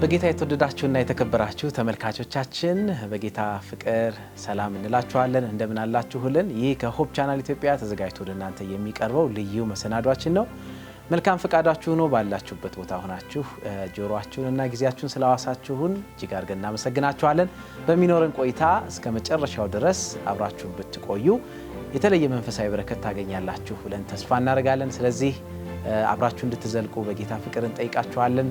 በጌታ የተወደዳችሁና የተከበራችሁ ተመልካቾቻችን በጌታ ፍቅር ሰላም እንላችኋለን። እንደምን አላችሁልን? ይህ ከሆፕ ቻናል ኢትዮጵያ ተዘጋጅቶ ለእናንተ የሚቀርበው ልዩ መሰናዷችን ነው። መልካም ፈቃዳችሁ ነው ባላችሁበት ቦታ ሆናችሁ ጆሮአችሁንና ጊዜያችሁን ስለዋሳችሁን እጅግ አድርገን እናመሰግናችኋለን። በሚኖረን ቆይታ እስከ መጨረሻው ድረስ አብራችሁን ብትቆዩ የተለየ መንፈሳዊ በረከት ታገኛላችሁ ብለን ተስፋ እናደርጋለን። ስለዚህ አብራችሁ እንድትዘልቁ በጌታ ፍቅር እንጠይቃችኋለን።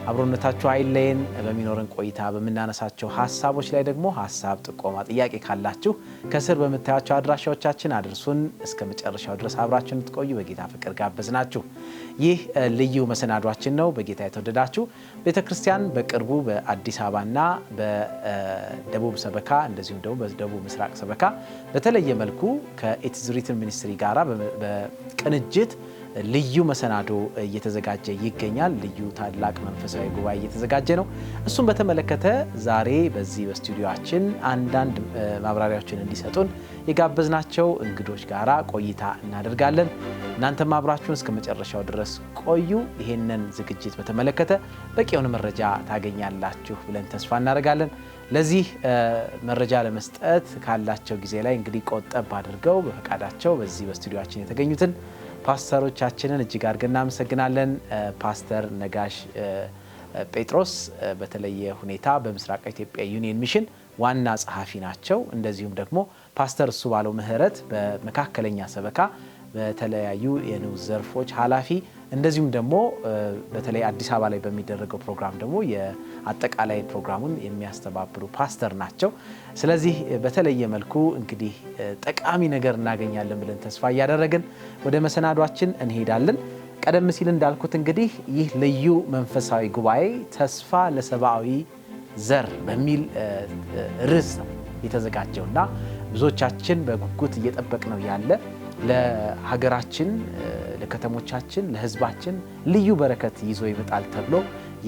አብሮነታችሁ አይለየን። በሚኖረን ቆይታ በመናነሳቸው ሐሳቦች ላይ ደግሞ ሐሳብ፣ ጥቆማ፣ ጥያቄ ካላችሁ ከስር በመታያቸው አድራሻዎቻችን አድርሱን። እስከ መጨረሻው ድረስ አብራችሁን እንድትቆዩ በጌታ ፍቅር ጋበዝናችሁ። ይህ ልዩ መሰናዷችን ነው። በጌታ የተወደዳችሁ ቤተክርስቲያን በቅርቡ በአዲስ አበባና በደቡብ ሰበካ እንደዚሁም ደግሞ በደቡብ ምስራቅ ሰበካ በተለየ መልኩ ከኢትስ ሪትን ሚኒስትሪ ጋራ በቅንጅት ልዩ መሰናዶ እየተዘጋጀ ይገኛል። ልዩ ታላቅ መንፈሳዊ ጉባኤ እየተዘጋጀ ነው። እሱን በተመለከተ ዛሬ በዚህ በስቱዲዮአችን አንዳንድ ማብራሪያዎችን እንዲሰጡን የጋበዝናቸው እንግዶች ጋራ ቆይታ እናደርጋለን። እናንተም አብራችሁን እስከ መጨረሻው ድረስ ቆዩ። ይሄንን ዝግጅት በተመለከተ በቂ የሆነ መረጃ ታገኛላችሁ ብለን ተስፋ እናደርጋለን። ለዚህ መረጃ ለመስጠት ካላቸው ጊዜ ላይ እንግዲህ ቆጠብ አድርገው በፈቃዳቸው በዚህ በስቱዲዮአችን የተገኙትን ፓስተሮቻችንን እጅግ አድርገን እናመሰግናለን። ፓስተር ነጋሽ ጴጥሮስ በተለየ ሁኔታ በምስራቅ ኢትዮጵያ ዩኒየን ሚሽን ዋና ጸሐፊ ናቸው። እንደዚሁም ደግሞ ፓስተር እሱ ባለው ምህረት በመካከለኛ ሰበካ በተለያዩ የንዑስ ዘርፎች ኃላፊ፣ እንደዚሁም ደግሞ በተለይ አዲስ አበባ ላይ በሚደረገው ፕሮግራም ደግሞ የአጠቃላይ ፕሮግራሙን የሚያስተባብሩ ፓስተር ናቸው። ስለዚህ በተለየ መልኩ እንግዲህ ጠቃሚ ነገር እናገኛለን ብለን ተስፋ እያደረግን ወደ መሰናዷችን እንሄዳለን። ቀደም ሲል እንዳልኩት እንግዲህ ይህ ልዩ መንፈሳዊ ጉባኤ ተስፋ ለሰብአዊ ዘር በሚል ርዕስ ነው የተዘጋጀውና ብዙዎቻችን በጉጉት እየጠበቅነው ያለ ለሀገራችን፣ ለከተሞቻችን፣ ለሕዝባችን ልዩ በረከት ይዞ ይመጣል ተብሎ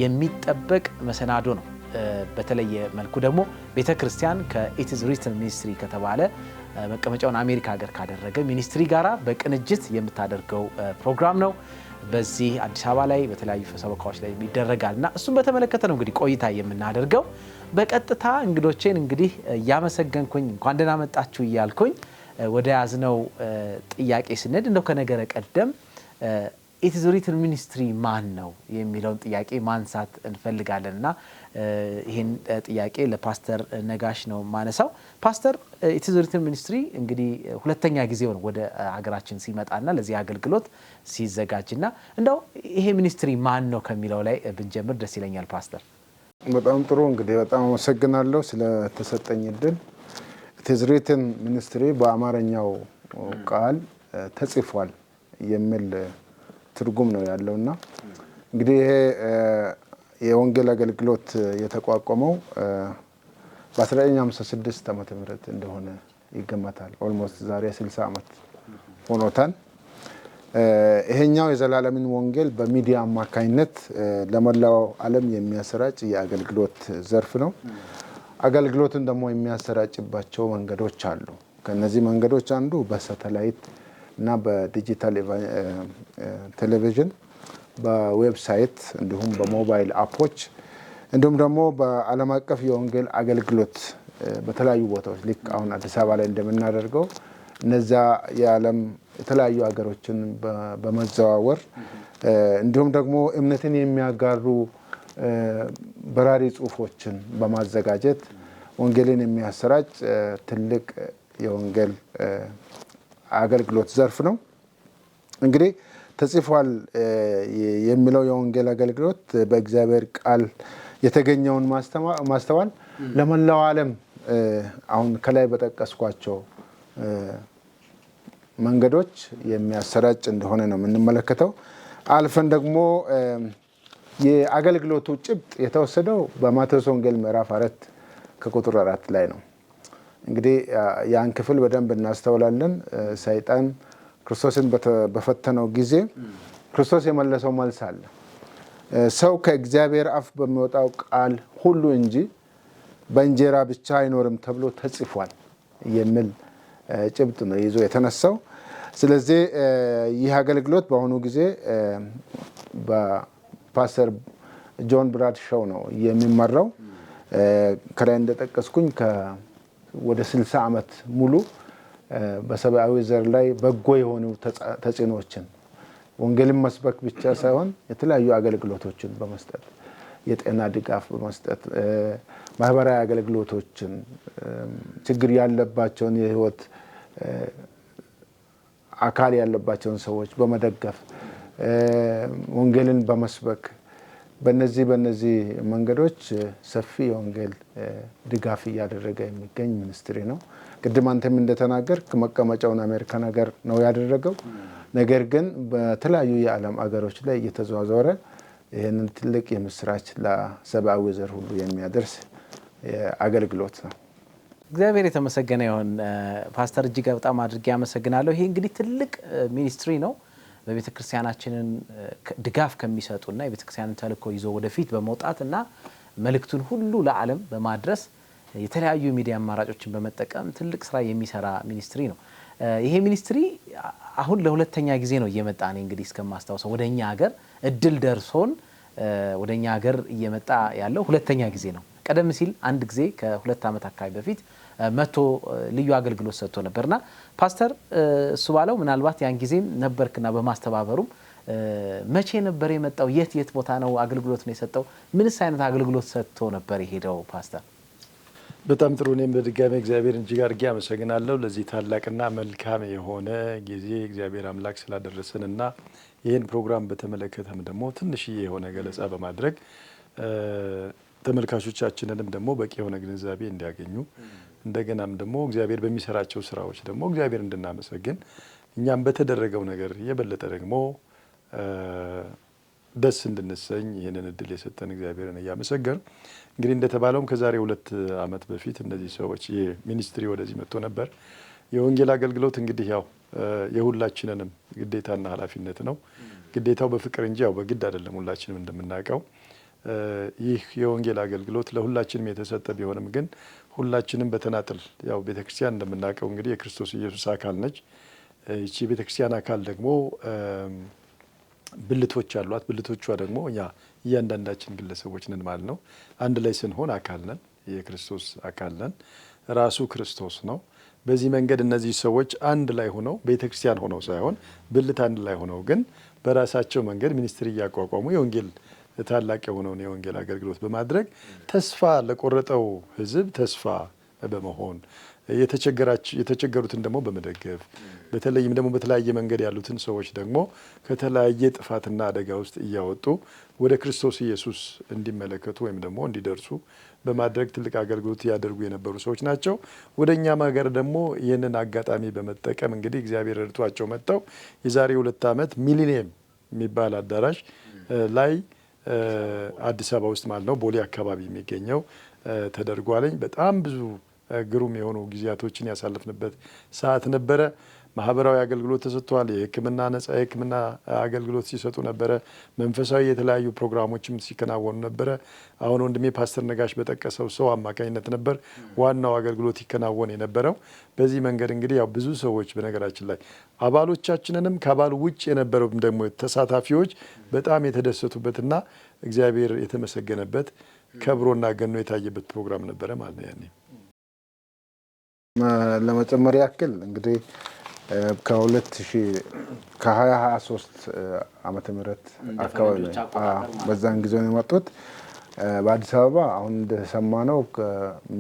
የሚጠበቅ መሰናዶ ነው። በተለየ መልኩ ደግሞ ቤተክርስቲያን ከኢትስ ሪትን ሚኒስትሪ ከተባለ መቀመጫውን አሜሪካ ሀገር ካደረገ ሚኒስትሪ ጋራ በቅንጅት የምታደርገው ፕሮግራም ነው። በዚህ አዲስ አበባ ላይ በተለያዩ ሰበካዎች ላይ ይደረጋልና እሱም በተመለከተ ነው እንግዲህ ቆይታ የምናደርገው። በቀጥታ እንግዶቼን እንግዲህ እያመሰገንኩኝ እንኳን ደህና መጣችሁ እያልኩኝ ወደ ያዝነው ጥያቄ ስንሄድ እንደው ከነገረ ቀደም ኢትስ ሪትን ሚኒስትሪ ማን ነው የሚለውን ጥያቄ ማንሳት እንፈልጋለንና ይሄን ጥያቄ ለፓስተር ነጋሽ ነው ማነሳው። ፓስተር ኢትስ ሪትን ሚኒስትሪ እንግዲህ ሁለተኛ ጊዜው ነው ወደ ሀገራችን ሲመጣና ለዚህ አገልግሎት ሲዘጋጅና እንደው ይሄ ሚኒስትሪ ማን ነው ከሚለው ላይ ብንጀምር ደስ ይለኛል ፓስተር። በጣም ጥሩ። እንግዲህ በጣም አመሰግናለሁ ስለተሰጠኝ እድል። ኢትስ ሪትን ሚኒስትሪ በአማርኛው ቃል ተጽፏል የሚል ትርጉም ነው ያለውና እንግዲህ ይሄ የወንጌል አገልግሎት የተቋቋመው በ1956 ዓመተ ምህረት እንደሆነ ይገመታል። ኦልሞስት ዛሬ 60 ዓመት ሆኖታል። ይሄኛው የዘላለምን ወንጌል በሚዲያ አማካኝነት ለመላው ዓለም የሚያሰራጭ የአገልግሎት ዘርፍ ነው። አገልግሎትን ደግሞ የሚያሰራጭባቸው መንገዶች አሉ። ከነዚህ መንገዶች አንዱ በሳተላይት እና በዲጂታል ቴሌቪዥን፣ በዌብሳይት እንዲሁም በሞባይል አፖች እንዲሁም ደግሞ በዓለም አቀፍ የወንጌል አገልግሎት በተለያዩ ቦታዎች ልክ አሁን አዲስ አበባ ላይ እንደምናደርገው እነዛ የዓለም የተለያዩ ሀገሮችን በመዘዋወር እንዲሁም ደግሞ እምነትን የሚያጋሩ በራሪ ጽሁፎችን በማዘጋጀት ወንጌልን የሚያሰራጭ ትልቅ የወንጌል አገልግሎት ዘርፍ ነው። እንግዲህ ተጽፏል የሚለው የወንጌል አገልግሎት በእግዚአብሔር ቃል የተገኘውን ማስተዋል ለመላው ዓለም አሁን ከላይ በጠቀስኳቸው መንገዶች የሚያሰራጭ እንደሆነ ነው የምንመለከተው። አልፈን ደግሞ የአገልግሎቱ ጭብጥ የተወሰደው በማቴዎስ ወንጌል ምዕራፍ 4 ከቁጥር 4 ላይ ነው። እንግዲህ ያን ክፍል በደንብ እናስተውላለን። ሰይጣን ክርስቶስን በፈተነው ጊዜ ክርስቶስ የመለሰው መልስ አለ። ሰው ከእግዚአብሔር አፍ በሚወጣው ቃል ሁሉ እንጂ በእንጀራ ብቻ አይኖርም ተብሎ ተጽፏል የሚል ጭብጥ ነው ይዞ የተነሳው። ስለዚህ ይህ አገልግሎት በአሁኑ ጊዜ በፓስተር ጆን ብራድሻው ነው የሚመራው። ከላይ እንደጠቀስኩኝ ወደ 60 ዓመት ሙሉ በሰብአዊ ዘር ላይ በጎ የሆኑ ተጽዕኖዎችን ወንጌልን መስበክ ብቻ ሳይሆን የተለያዩ አገልግሎቶችን በመስጠት የጤና ድጋፍ በመስጠት ማህበራዊ አገልግሎቶችን ችግር ያለባቸውን የህይወት አካል ያለባቸውን ሰዎች በመደገፍ ወንጌልን በመስበክ በነዚህ መንገዶች ሰፊ የወንጌል ድጋፍ እያደረገ የሚገኝ ሚኒስትሪ ነው። ቅድም አንተም እንደተናገር መቀመጫውን አሜሪካን ሀገር ነው ያደረገው። ነገር ግን በተለያዩ የዓለም አገሮች ላይ እየተዘዋወረ ይህንን ትልቅ የምስራች ለሰብአዊ ዘር ሁሉ የሚያደርስ አገልግሎት ነው። እግዚአብሔር የተመሰገነ ይሁን። ፓስተር እጅግ በጣም አድርጌ አመሰግናለሁ። ይሄ እንግዲህ ትልቅ ሚኒስትሪ ነው። በቤተ ክርስቲያናችንን ድጋፍ ከሚሰጡና የቤተ ክርስቲያንን ተልእኮ ይዞ ወደፊት በመውጣትና መልእክቱን ሁሉ ለዓለም በማድረስ የተለያዩ ሚዲያ አማራጮችን በመጠቀም ትልቅ ስራ የሚሰራ ሚኒስትሪ ነው። ይሄ ሚኒስትሪ አሁን ለሁለተኛ ጊዜ ነው እየመጣ ነው እንግዲህ እስከማስታውሰው ወደኛ ሀገር እድል ደርሶን ወደኛ ሀገር እየመጣ ያለው ሁለተኛ ጊዜ ነው። ቀደም ሲል አንድ ጊዜ ከ2 ዓመት አካባቢ በፊት መቶ ልዩ አገልግሎት ሰጥቶ ነበርና ፓስተር እሱ ባለው ምናልባት ያን ጊዜም ነበርክና በማስተባበሩም መቼ ነበር የመጣው? የት ቦታ ነው አገልግሎት ነው የሰጠው? ምንስ አይነት አገልግሎት ሰጥቶ ነበር የሄደው? ፓስተር በጣም ጥሩ። እኔም በድጋሚ እግዚአብሔርን እጅግ አድርጌ አመሰግናለሁ ለዚህ ታላቅና መልካም የሆነ ጊዜ እግዚአብሔር አምላክ ስላደረሰንና ይህን ፕሮግራም በተመለከተም ደግሞ ትንሽዬ የሆነ ገለጻ በማድረግ ተመልካቾቻችንንም ደግሞ በቂ የሆነ ግንዛቤ እንዲያገኙ እንደገናም ደግሞ እግዚአብሔር በሚሰራቸው ስራዎች ደግሞ እግዚአብሔር እንድናመሰግን እኛም በተደረገው ነገር የበለጠ ደግሞ ደስ እንድንሰኝ ይህንን እድል የሰጠን እግዚአብሔርን እያመሰገን እንግዲህ እንደተባለውም ከዛሬ 2 ዓመት በፊት እነዚህ ሰዎች የሚኒስትሪ ወደዚህ መጥቶ ነበር። የወንጌል አገልግሎት እንግዲህ ያው የሁላችንንም ግዴታና ኃላፊነት ነው። ግዴታው በፍቅር እንጂ ያው በግድ አይደለም። ሁላችንም እንደምናውቀው ይህ የወንጌል አገልግሎት ለሁላችንም የተሰጠ ቢሆንም ግን ሁላችንም በተናጥል ያው ቤተክርስቲያን እንደምናውቀው እንግዲህ የክርስቶስ ኢየሱስ አካል ነች። እቺ ቤተክርስቲያን አካል ደግሞ ብልቶች አሏት። ብልቶቿ ደግሞ እያንዳንዳችን ግለሰቦች ነን ማለት ነው። አንድ ላይ ስንሆን አካል ነን፣ የክርስቶስ አካል ነን። ራሱ ክርስቶስ ነው። በዚህ መንገድ እነዚህ ሰዎች አንድ ላይ ሆነው ቤተክርስቲያን ሆነው ሳይሆን ብልት አንድ ላይ ሆነው ግን በራሳቸው መንገድ ሚኒስትሪ እያቋቋሙ የወንጌል ታላቅ የሆነውን የወንጌል አገልግሎት በማድረግ ተስፋ ለቆረጠው ሕዝብ ተስፋ በመሆን የተቸገሩትን ደግሞ በመደገፍ በተለይም ደግሞ በተለያየ መንገድ ያሉትን ሰዎች ደግሞ ከተለያየ ጥፋትና አደጋ ውስጥ እያወጡ ወደ ክርስቶስ ኢየሱስ እንዲመለከቱ ወይም ደግሞ እንዲደርሱ በማድረግ ትልቅ አገልግሎት ያደርጉ የነበሩ ሰዎች ናቸው። ወደ እኛም ሀገር ደግሞ ይህንን አጋጣሚ በመጠቀም እንግዲህ እግዚአብሔር ረድቷቸው መጥተው የዛሬ 2 ዓመት ሚሊኒየም የሚባል አዳራሽ ላይ አዲስ አበባ ውስጥ ማለት ነው ቦሌ አካባቢ የሚገኘው ተደርጓለኝ። በጣም ብዙ ግሩም የሆኑ ጊዜያቶችን ያሳለፍንበት ሰዓት ነበረ። ማህበራዊ አገልግሎት ተሰጥቷል። የሕክምና ነጻ የሕክምና አገልግሎት ሲሰጡ ነበረ። መንፈሳዊ የተለያዩ ፕሮግራሞችም ሲከናወኑ ነበረ። አሁን ወንድሜ ፓስተር ነጋሽ በጠቀሰው ሰው አማካኝነት ነበር ዋናው አገልግሎት ይከናወን የነበረው። በዚህ መንገድ እንግዲህ ያው ብዙ ሰዎች በነገራችን ላይ አባሎቻችንንም ከአባሉ ውጭ የነበረው ደግሞ ተሳታፊዎች በጣም የተደሰቱበትና እግዚአብሔር የተመሰገነበት ከብሮና ገኖ የታየበት ፕሮግራም ነበረ ማለት ነው። ያኔ ለመጨመር ያክል እንግዲህ ከ2023 ዓመተ ምህረት አካባቢ በዛን ጊዜ ነው የመጡት። በአዲስ አበባ አሁን እንደሰማነው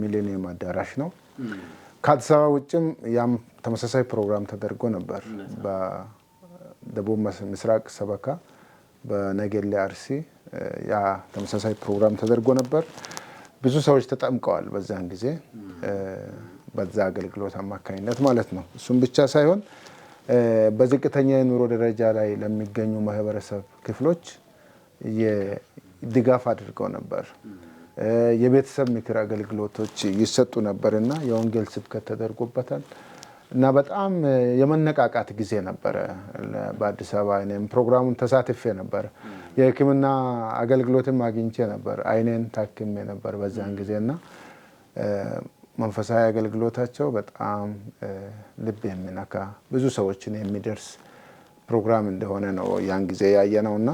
ሚሊኒየም አዳራሽ ነው። ከአዲስ አበባ ውጭም ያም ተመሳሳይ ፕሮግራም ተደርጎ ነበር። በደቡብ ምስራቅ ሰበካ በነገሌ አርሲ ያ ተመሳሳይ ፕሮግራም ተደርጎ ነበር። ብዙ ሰዎች ተጠምቀዋል በዛን ጊዜ በዛ አገልግሎት አማካኝነት ማለት ነው። እሱም ብቻ ሳይሆን በዝቅተኛ የኑሮ ደረጃ ላይ ለሚገኙ ማህበረሰብ ክፍሎች ድጋፍ አድርገው ነበር። የቤተሰብ ምክር አገልግሎቶች ይሰጡ ነበርና የወንጌል ስብከት ተደርጎበታል እና በጣም የመነቃቃት ጊዜ ነበረ በአዲስ አበባ። እኔም ፕሮግራሙን ተሳትፌ ነበር። የሕክምና አገልግሎትም አግኝቼ ነበር። አይኔን ታክሜ ነበር በዛን ጊዜና መንፈሳዊ አገልግሎታቸው በጣም ልብ የሚነካ ብዙ ሰዎችን የሚደርስ ፕሮግራም እንደሆነ ነው ያን ጊዜ ያየነውና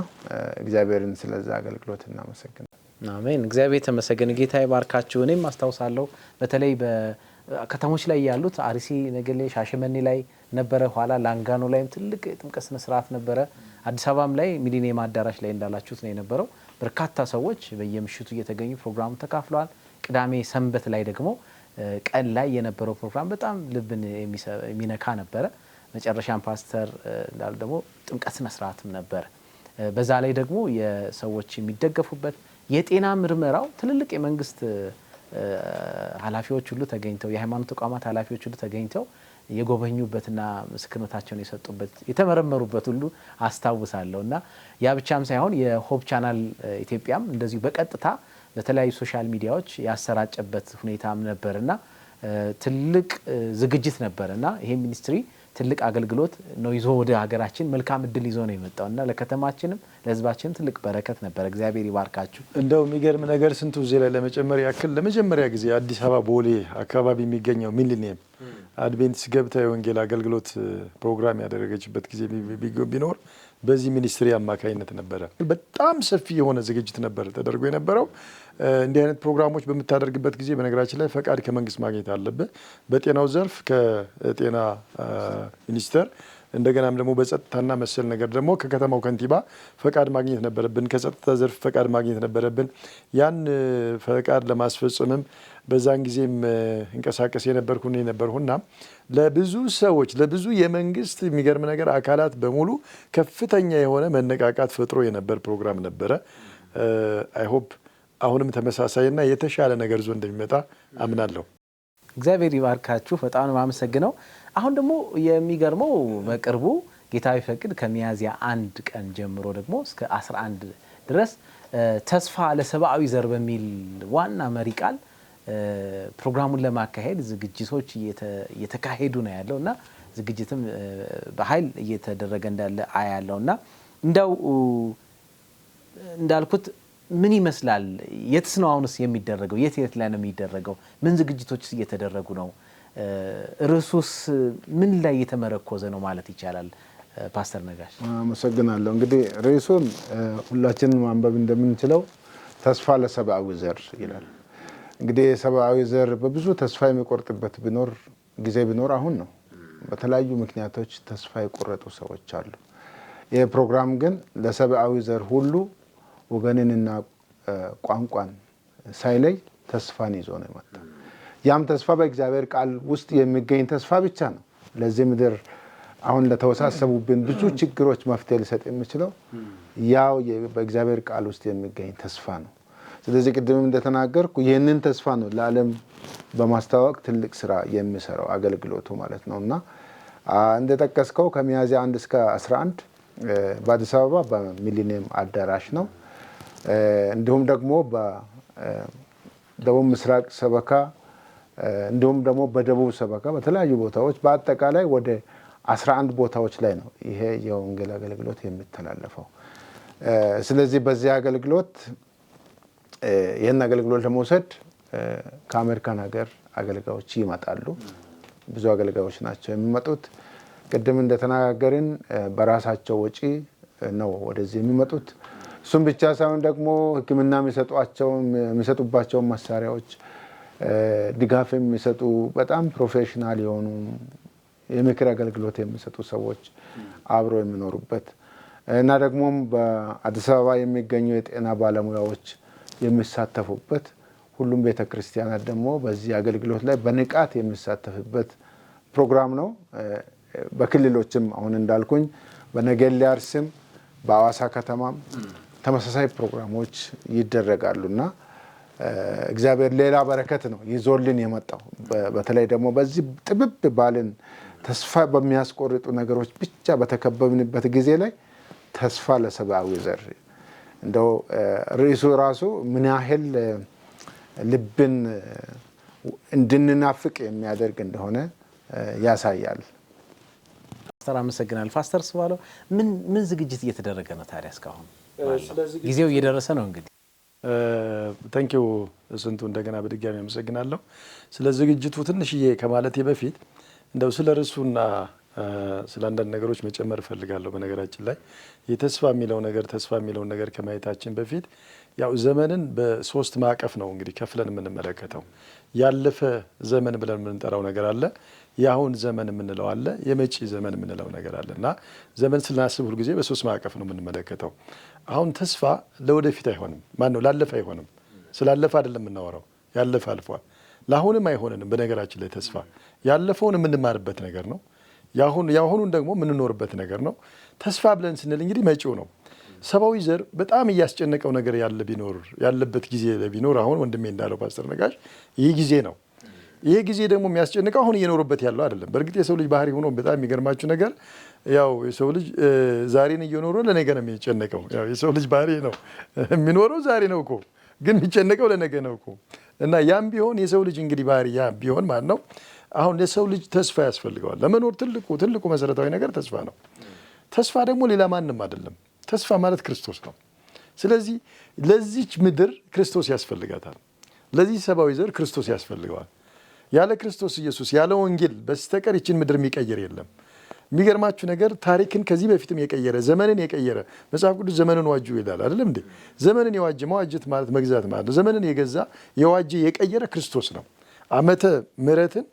እግዚአብሔርን ስለዛ አገልግሎት እናመሰግናለን። አሜን። እግዚአብሔር ተመሰገነ። ጌታ ይባርካችሁ። እኔም አስታውሳለሁ በተለይ በከተሞች ላይ ያሉት አርሲ፣ ነገሌ፣ ሻሸመኔ ላይ ነበረ። ኋላ ላንጋኖ ላይም ትልቅ የጥምቀት ስነ ስርዓት ነበረ። አዲስ አበባም ላይ ሚሊኒየም አዳራሽ ላይ እንዳላችሁት ነው የነበረው። በርካታ ሰዎች በየምሽቱ እየተገኙ ፕሮግራሙ ተካፍለዋል። ቅዳሜ ሰንበት ላይ ደግሞ ቀን ላይ የነበረው ፕሮግራም በጣም ልብን የሚነካ ነበረ። መጨረሻም ፓስተር እንዳሉ ደግሞ ጥምቀት ስነ ስርዓትም ነበረ። በዛ ላይ ደግሞ የሰዎች የሚደገፉበት የጤና ምርመራው ትልልቅ የመንግስት ኃላፊዎች ሁሉ ተገኝተው የሃይማኖት ተቋማት ኃላፊዎች ሁሉ ተገኝተው የጎበኙበትና ምስክርነታቸውን የሰጡበት የተመረመሩበት ሁሉ አስታውሳለሁ። እና ያ ብቻም ሳይሆን የሆፕ ቻናል ኢትዮጵያም እንደዚሁ በቀጥታ በተለያዩ ሶሻል ሚዲያዎች ያሰራጨበት ሁኔታም ነበርና ትልቅ ዝግጅት ነበርና ይሄ ሚኒስትሪ ትልቅ አገልግሎት ነው ይዞ ወደ ሀገራችን መልካም እድል ይዞ ነው የመጣውና ለከተማችንም ለህዝባችንም ትልቅ በረከት ነበር። እግዚአብሔር ይባርካችሁ። እንደው የሚገርም ነገር ስንቱ እዚህ ላይ ለመጨመር ያክል ለመጀመሪያ ጊዜ አዲስ አበባ ቦሌ አካባቢ የሚገኘው ሚሊኒየም አድቬንቲስት ገብታ የወንጌል አገልግሎት ፕሮግራም ያደረገችበት ጊዜ ቢኖር በዚህ ሚኒስትሪ አማካይነት ነበረ። በጣም ሰፊ የሆነ ዝግጅት ነበር ተደርጎ የነበረው። እንዲህ አይነት ፕሮግራሞች በምታደርግበት ጊዜ በነገራችን ላይ ፈቃድ ከመንግስት ማግኘት አለበት። በጤናው ዘርፍ ከጤና ሚኒስቴር፣ እንደገናም ደግሞ በጸጥታና መሰል ነገር ደግሞ ከከተማው ከንቲባ ፈቃድ ማግኘት ነበረብን። ከጸጥታ ዘርፍ ፈቃድ ማግኘት ነበረብን። ያን ፈቃድ ለማስፈጸምም በዛን ጊዜም እንቀሳቀስ የነበርኩና ለብዙ ሰዎች ለብዙ የመንግስት የሚገርም ነገር አካላት በሙሉ ከፍተኛ የሆነ መነቃቃት ፈጥሮ የነበር ፕሮግራም ነበረ። አይ ሆፕ አሁንም ተመሳሳይና የተሻለ ነገር ዞ እንደሚመጣ አምናለሁ። እግዚአብሔር ይባርካችሁ። በጣም ነው የማመሰግነው። አሁን ደግሞ የሚገርመው በቅርቡ ጌታ ቢፈቅድ ከሚያዝያ 1 ቀን ጀምሮ ደግሞ እስከ 11 ድረስ ተስፋ ለሰብአዊ ዘር በሚል ዋና መሪ ቃል ፕሮግራሙን ለማካሄድ ዝግጅቶች እየተካሄዱ ነው ያለውና ዝግጅትም በኃይል እየተደረገ እንዳለ አያለውና እንደው እንዳልኩት ምን ይመስላል? የትስ ነው አሁንስ የሚደረገው? የት ላይ ነው የሚደረገው? ምን ዝግጅቶችስ እየተደረጉ ነው? ርዕሱስ ምን ላይ የተመረኮዘ ነው ማለት ይቻላል? ፓስተር ነጋሽ አመሰግናለሁ። እንግዲህ ርዕሱን ሁላችንም ማንበብ እንደምንችለው ተስፋ ለሰብአዊ ዘር ይላል። እንግዲህ ሰብአዊ ዘር በብዙ ተስፋ የሚቆርጥበት ጊዜ ቢኖር አሁን ነው። በተለያዩ ምክንያቶች ተስፋ የቆረጡ ሰዎች አሉ። ይህ ፕሮግራም ግን ለሰብአዊ ዘር ሁሉ ወገንንና ቋንቋን ሳይለይ ተስፋን ይዞ ነው የመጣው። ያም ተስፋ በእግዚአብሔር ቃል ውስጥ የሚገኝ ተስፋ ብቻ ነው። ለዚህ ምድር አሁን ለተወሳሰቡብን ብዙ ችግሮች መፍትሄ ሊሰጥ የሚችለው ያው በእግዚአብሔር ቃል ውስጥ የሚገኝ ተስፋ ነው። ስለዚህ ቅድምም እንደተናገርኩ ይህንን ተስፋ ነው ለዓለም በማስተዋወቅ ትልቅ ስራ የሚሰራው አገልግሎቱ ማለት ነውና እንደጠቀስከው ከሚያዝያ 1 እስከ 11 በአዲስ አበባ በሚሊኒየም አዳራሽ ነው። እንዲሁም ደግሞ በደቡብ ምስራቅ ሰበካ እንዲሁም ደግሞ በደቡብ ሰበካ በተለያዩ ቦታዎች በአጠቃላይ ወደ 11 ቦታዎች ላይ ነው ይሄ የወንጌል አገልግሎት የሚተላለፈው። ስለዚህ በዚህ አገልግሎት ይህን አገልግሎት ለመውሰድ ከአሜሪካን ሀገር አገልጋዮች ይመጣሉ። ብዙ አገልጋዮች ናቸው የሚመጡት። ቅድም እንደተነጋገርን በራሳቸው ወጪ ነው ወደዚህ የሚመጡት። እሱም ብቻ ሳይሆን ደግሞ ሕክምና የሚሰጡባቸውን መሳሪያዎች ድጋፍ የሚሰጡ በጣም ፕሮፌሽናል የሆኑ የምክር አገልግሎት የሚሰጡ ሰዎች አብረው የሚኖሩበት እና ደግሞም በአዲስ አበባ የሚገኙ የጤና ባለሙያዎች የሚሳተፉበት ሁሉም ቤተክርስቲያናት ደግሞ በዚህ አገልግሎት ላይ በንቃት የሚሳተፉበት ፕሮግራም ነው። በክልሎችም አሁን እንዳልኩኝ በነገሌ አርሲም በአዋሳ ከተማም ተመሳሳይ ፕሮግራሞች ይደረጋሉና እግዚአብሔር ሌላ በረከት ነው ይዞልን የመጣው። በተለይ ደግሞ በዚህ ጥብብ ባልን ተስፋ በሚያስቆርጡ ነገሮች ብቻ በተከበብንበት ጊዜ ላይ ተስፋ ለሰብአዊ ዘር እንደው ርዕሱ ራሱ ምን ያህል ልብን እንድንናፍቅ የሚያደርግ እንደሆነ ያሳያል። ፓስተር አመሰግናለሁ። ፓስተር ስባለው ምን ዝግጅት እየተደረገ ነው ታዲያ እስካሁን? ጊዜው እየደረሰ ነው እንግዲህ። ታንኪዩ ስንቱ እንደገና በድጋሚ አመሰግናለሁ። ስለ ዝግጅቱ ትንሽዬ ከማለቴ በፊት እንደው ስለ ርዕሱና ስለ አንዳንድ ነገሮች መጨመር እፈልጋለሁ። በነገራችን ላይ የተስፋ የሚለው ነገር ከማየታችን በፊት ያው ዘመንን በሶስት ማዕቀፍ ነው እንግዲህ ከፍለን የምንመለከተው። ያለፈ ዘመን ብለን የምንጠራው ነገር አለ፣ የአሁን ዘመን የምንለው አለ፣ የመጪ ዘመን የምንለው ነገር አለ እና ዘመን ስናስብ ሁልጊዜ በሶስት ማዕቀፍ ነው የምንመለከተው። አሁን ተስፋ ለወደፊት አይሆንም፣ ላለፈ አይሆንም። ስላለፈ አይደለም የምናወራው፣ ያለፈ አልፏል። ለአሁንም አይሆንንም። በነገራችን ላይ ተስፋ ያለፈውን የምንማርበት ነገር ነው፣ የአሁኑን ደግሞ የምንኖርበት ነገር ነው። ተስፋ ብለን ስንል እንግዲህ መጪው ነው። ሰብአዊ ዘር በጣም እያስጨነቀው ነገር ያለበት ጊዜ ቢኖር አሁን ወንድሜ እንዳለው ፓስተር ነጋሽ ይህ ጊዜ ነው። ይሄ ጊዜ ደግሞ የሚያስጨንቀው አሁን እየኖሩበት ያለው አይደለም። በእርግጥ የሰው ልጅ ባህሪ ሆኖ በጣም የሚገርማችሁ ነገር ያው የሰው ልጅ ዛሬን እየኖረ ለነገ ነው የሚጨነቀው። ያው የሰው ልጅ ባህሪ ነው። የሚኖረው ዛሬ ነው እኮ ግን የሚጨነቀው ለነገ ነው እኮ። እና ያም ቢሆን የሰው ልጅ እንግዲህ ባህሪ ያም ቢሆን ማለት ነው አሁን ለሰው ልጅ ተስፋ ያስፈልገዋል። ለመኖር ትልቁ መሰረታዊ ነገር ተስፋ ነው። ተስፋ ደግሞ ሌላ ማንም አይደለም። ተስፋ ማለት ክርስቶስ ነው። ስለዚህ ለዚች ምድር ክርስቶስ ያስፈልጋታል። ለዚህ ሰብአዊ ዘር ክርስቶስ ያስፈልገዋል። ያለ ክርስቶስ ኢየሱስ ያለ ወንጌል በስተቀር ይችን ምድር የሚቀይር የለም። የሚገርማችሁ ነገር ታሪክን ከዚህ በፊትም የቀየረ ዘመንን የቀየረ መጽሐፍ ቅዱስ ዘመንን ዋጁ ይላል አይደለም እንዴ? ዘመንን የዋጀ መዋጀት ማለት መግዛት ማለት ነው። ዘመንን የገዛ የዋጀ የቀየረ ክርስቶስ ነው። ዓመተ ምሕረትን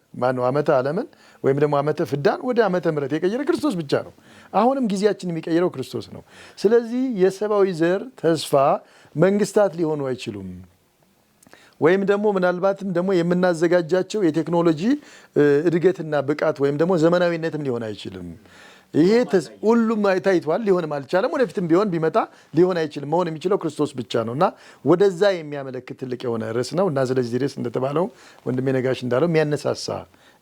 ዓመተ ዓለምን ወይም ደግሞ ዓመተ ፍዳን ወደ ዓመተ ምሕረት የቀየረ ክርስቶስ ብቻ ነው። አሁንም ጊዜያችን የሚቀይረው ክርስቶስ ነው። ስለዚህ የሰብአዊ ዘር ተስፋ መንግስታት ሊሆኑ አይችሉም። ወይም ደግሞ ምናልባትም ደግሞ የምናዘጋጃቸው የቴክኖሎጂ እድገትና ብቃት ወይም ደግሞ ዘመናዊነትም ሊሆን አይችልም። ይሄ ሁሉም ታይቷል፣ ሊሆንም አልቻለም። ወደፊትም ቢመጣ ሊሆን አይችልም። መሆን የሚችለው ክርስቶስ ብቻ ነው እና ወደዛ የሚያመለክት ትልቅ የሆነ ርዕስ ነው እና ስለዚህ ርዕስ እንደተባለው ወንድሜ ነጋሽ እንዳለው የሚያነሳሳ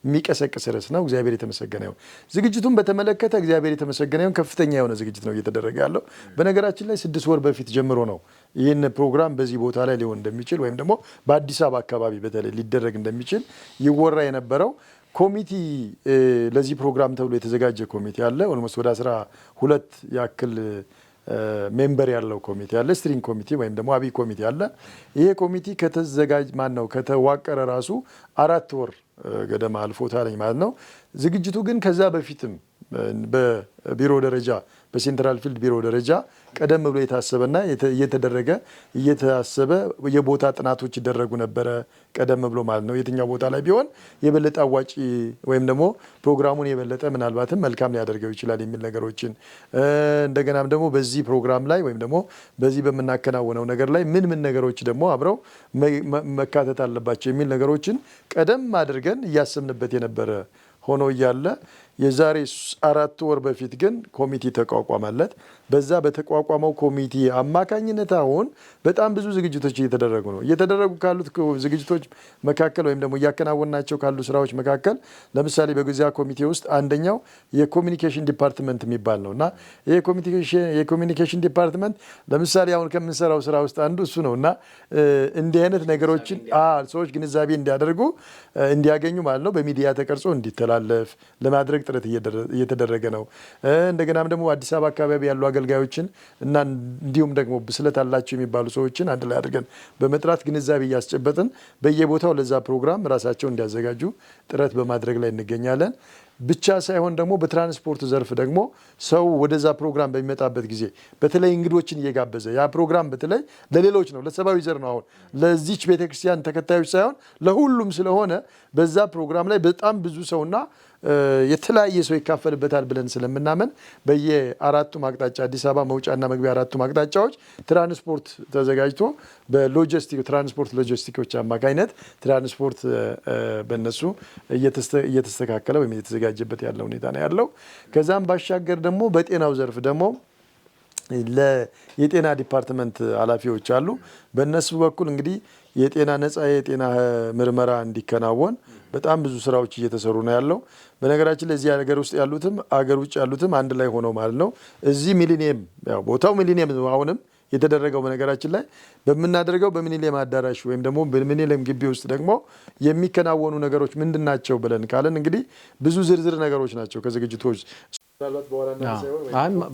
የሚቀሰቅስ ርዕስ ነው። እግዚአብሔር የተመሰገነ ይሁን። ዝግጅቱን በተመለከተ እግዚአብሔር የተመሰገነ ይሁን። ከፍተኛ የሆነ ዝግጅት ነው እየተደረገ ያለው። በነገራችን ላይ 6 ወር በፊት ጀምሮ ነው ይህን ፕሮግራም በዚህ ቦታ ላይ ሊሆን እንደሚችል ወይም ደግሞ በአዲስ አበባ አካባቢ በተለይ ሊደረግ እንደሚችል ይወራ የነበረው። ኮሚቲ ለዚህ ፕሮግራም ተብሎ የተዘጋጀ ኮሚቴ አለ። ኦልሞስት ወደ 12 ያክል ሜምበር ያለው ኮሚቴ አለ። ስትሪንግ ኮሚቴ ወይም ደግሞ አብይ ኮሚቴ አለ። ይሄ ኮሚቴ ከተዋቀረ ራሱ 4 ወር ገደማ አልፎታል ማለት ነው። ዝግጅቱ ግን ከዛ በፊትም በቢሮ ደረጃ በሴንትራል ፊልድ ቢሮ ደረጃ ቀደም ብሎ የታሰበና እየታሰበ የቦታ ጥናቶች ይደረጉ ነበረ። ቀደም ብሎ ማለት ነው። የትኛው ቦታ ላይ ቢሆን የበለጠ አዋጪ ወይም ደግሞ ፕሮግራሙን የበለጠ ምናልባትም መልካም ሊያደርገው ይችላል የሚል ነገሮችን እንደገናም ደግሞ በዚህ ፕሮግራም ላይ ወይም ደግሞ በዚህ በምናከናወነው ነገር ላይ ምን ነገሮች ደግሞ አብረው መካተት አለባቸው የሚል ነገሮችን ቀደም አድርገን እያሰብንበት የነበረ ሆኖ እያለ የዛሬ 4 ወር በፊት ግን ኮሚቴ ተቋቋመለት። በዛ በተቋቋመው ኮሚቴ አማካኝነት አሁን በጣም ብዙ ዝግጅቶች እየተደረጉ ካሉት ዝግጅቶች መካከል ወይም ደግሞ እያከናወናቸው ካሉ ስራዎች መካከል ለምሳሌ በጊዜያ ኮሚቴ ውስጥ አንደኛው የኮሚኒኬሽን ዲፓርትመንት የሚባል ነው እና የኮሚኒኬሽን ዲፓርትመንት ለምሳሌ አሁን ከምንሰራው ስራ ውስጥ አንዱ እሱ ነው እና እንዲህ አይነት ነገሮችን ሰዎች ግንዛቤ እንዲያገኙ ማለት ነው በሚዲያ ተቀርጾ እንዲተላለፍ ለማድረግ ጥረት እየተደረገ ነው። እንደገናም ደግሞ አዲስ አበባ አካባቢ ያሉ አገልጋዮችን እና እንዲሁም ደግሞ ብስለት አላቸው የሚባሉ ሰዎችን አንድ ላይ አድርገን በመጥራት ግንዛቤ እያስጨበጥን በየቦታው ለዛ ፕሮግራም ራሳቸው እንዲያዘጋጁ ጥረት በማድረግ ላይ እንገኛለን። ብቻ ሳይሆን ደግሞ በትራንስፖርት ዘርፍ ደግሞ ሰው ወደዛ ፕሮግራም በሚመጣበት ጊዜ በተለይ እንግዶችን እየጋበዘ ያ ፕሮግራም በተለይ ለሌሎች ነው፣ ለሰብአዊ ዘር ነው። አሁን ለዚች ቤተክርስቲያን ተከታዮች ሳይሆን ለሁሉም ስለሆነ በዛ ፕሮግራም ላይ በጣም ብዙ ሰውና የተለያየ ሰው ይካፈልበታል ብለን ስለምናምን በየ4ቱም አቅጣጫ አዲስ አበባ መውጫና መግቢያ 4ቱም አቅጣጫዎች ትራንስፖርት ተዘጋጅቶ ትራንስፖርት ሎጂስቲኮች አማካኝነት ትራንስፖርት በእነሱ እየተስተካከለ ወይም እየተዘጋጀበት ያለ ሁኔታ ነው ያለው። ከዛም ባሻገር ደግሞ በጤናው ዘርፍ ደግሞ የጤና ዲፓርትመንት ኃላፊዎች አሉ። በእነሱ በኩል እንግዲህ ነፃ የጤና ምርመራ እንዲከናወን በጣም ብዙ ስራዎች እየተሰሩ ነው ያለው። በነገራችን ላይ እዚህ ሀገር ውስጥ ያሉትም አገር ውጭ ያሉትም አንድ ላይ ሆነው ማለት ነው። እዚህ ሚሊኒየም ቦታው ሚሊኒየም ነው። አሁንም የተደረገው። በነገራችን ላይ በምናደርገው በሚሊኒየም አዳራሽ ወይም ደግሞ በሚሊኒየም ግቢ ውስጥ ደግሞ የሚከናወኑ ነገሮች ምንድናቸው ብለን ካለን እንግዲህ ብዙ ዝርዝር ነገሮች ናቸው ከዝግጅቶች